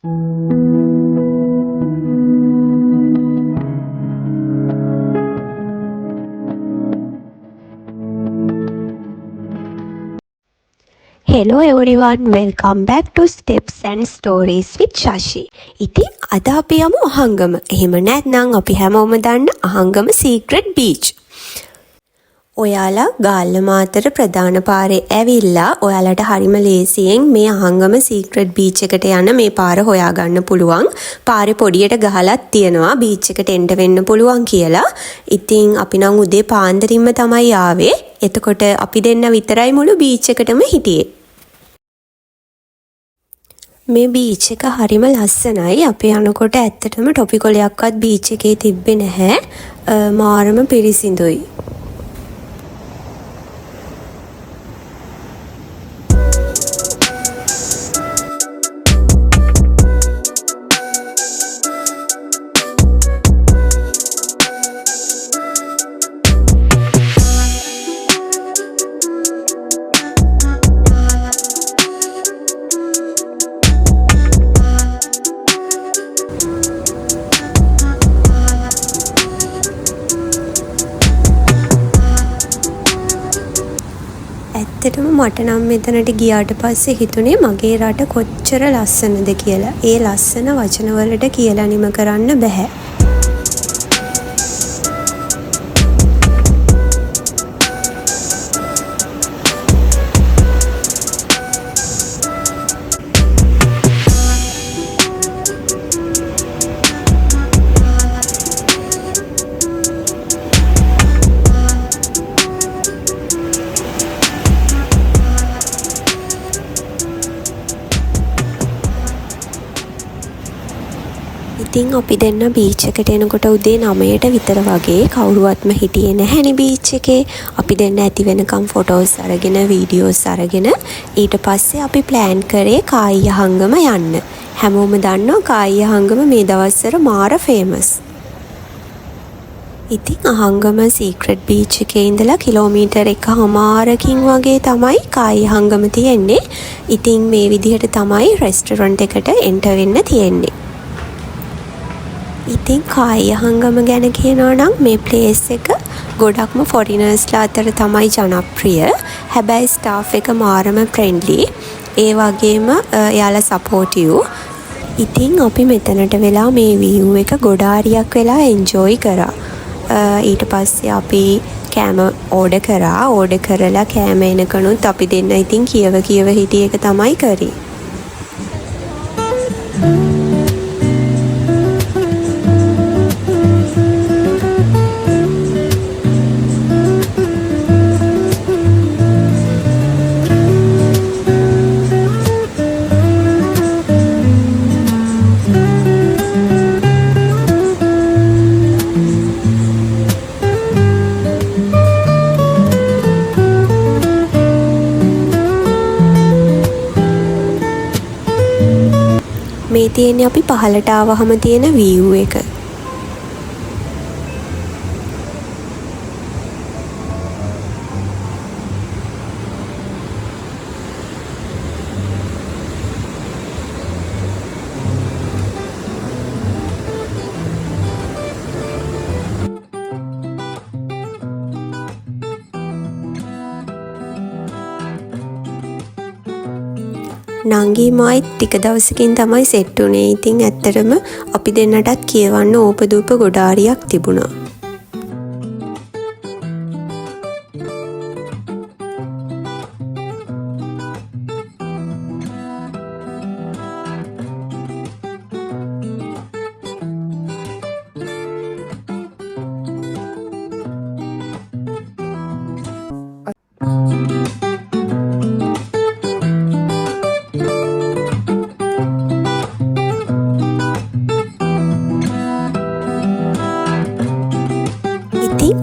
Hello everyone, welcome back to Steps and Stories with Shashi. ඉතින් අද අපි යමු අහංගම. එහෙම නැත්නම් අපි හැමෝම දන්න අහංගම සීක්‍රට් බීච්. ඔයාලා ගාල්ලමාතර ප්‍රධාන පාරේ ඇවිල්ලා ඔයාලට හරිම ලේසියෙන් මේ අහංගම සීක්‍රට් බීච් එකට යන මේ පාර හොයාගන්න පුළුවන්. පාරේ පොඩියට ගහලත් තියෙනවා බීච් එකට එන්න වෙන්න පුළුවන් කියලා. ඉතින් අපි නම් උදේ පාන්දරින්ම තමයි ආවේ. එතකොට අපි දෙන්න විතරයි මුළු බීච් එකටම හිටියේ. මේ බීච් එක හරිම ලස්සනයි. අපි යනකොට ඇත්තටම ටොපි කොලයක්වත් බීච් එකේ තිබ්බේ නැහැ. මාරම පිරිසිදුයි. ඇත්තටම මට නම් මෙතනට ගියාට පස්සේ හිතුනේ මගේ රට කොච්චර ලස්සනද කියලා. ඒ ලස්සන වචන වලට කියලා නිම කරන්න බෑ. ඉතින් අපි දෙන්න බීච් එකට එනකොට උදේ 9ට විතර වගේ කවුරුවත්ම හිටියේ නැහැනේ බීච් එකේ. අපි දෙන්න ඇති වෙනකම් ෆොටෝස් අරගෙන වීඩියෝස් අරගෙන ඊට පස්සේ අපි ප්ලෑන් කරේ කායිය හංගම යන්න. හැමෝම දන්නවා කායිය හංගම මේ දවස්වල මාර ෆේමස්. ඉතින් අහංගම සීක්‍රට් බීච් එකේ ඉඳලා කිලෝමීටර් 1.5කින් වගේ තමයි කායිය හංගම තියෙන්නේ. ඉතින් මේ විදිහට තමයි රෙස්ටොරන්ට් එකට එන්ටර් වෙන්න තියෙන්නේ. ඉතින් කායිය හංගම ගැන කියනවා නම් මේ ප්ලේස් එක ගොඩක්ම ෆොරිනර්ස්ලා අතර තමයි ජනප්‍රිය. හැබැයි ස්ටාෆ් එක මාරම ෆ්‍රෙන්ඩ්ලි. ඒ වගේම එයාලා සපෝටිව්. ඉතින් අපි මෙතනට වෙලා මේ view එක ගොඩාරියක් වෙලා එන්ජොයි කරා. ඊට පස්සේ අපි කෑම ඕඩර් කරා. ඕඩර් කරලා කෑම එනකනුත් අපි දෙන්න ඉතින් කියව හිටිය එක තමයි කරේ. මේ තියෙන්නේ අපි පහලට ආවහම තියෙන view එක. නංගි මායි ටික දවසකින් තමයි සෙට් උනේ. ඉතින් ඇත්තටම අපි දෙන්නටත් කියවන්න ඕපදූප ගොඩාරියක් තිබුණා.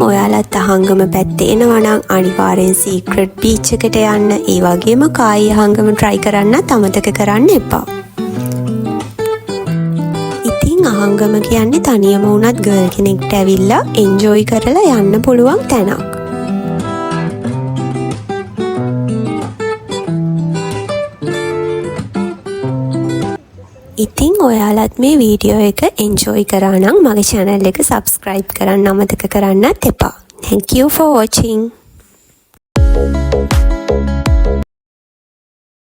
ඔයාලත් අහංගම පැත්තේ එනවා නම් අනිවාර්යෙන් සීක්‍රට් බීච් එකට යන්න. ඒ වගේම කායිය හංගම try කරන්නත් අමතක කරන්න එපා. ඉතින් අහංගම කියන්නේ තනියම වුණත් ගර්ල් කෙනෙක්ට ඇවිල්ලා එන්ජොයි කරලා යන්න පුළුවන් තැනක්. ඉතින් ඔයාලත් මේ වීඩියෝ එක එන්ජොයි කරා නම් මගේ channel එක subscribe කරන්න අමතක කරන්නත් එපා. Thank you for watching.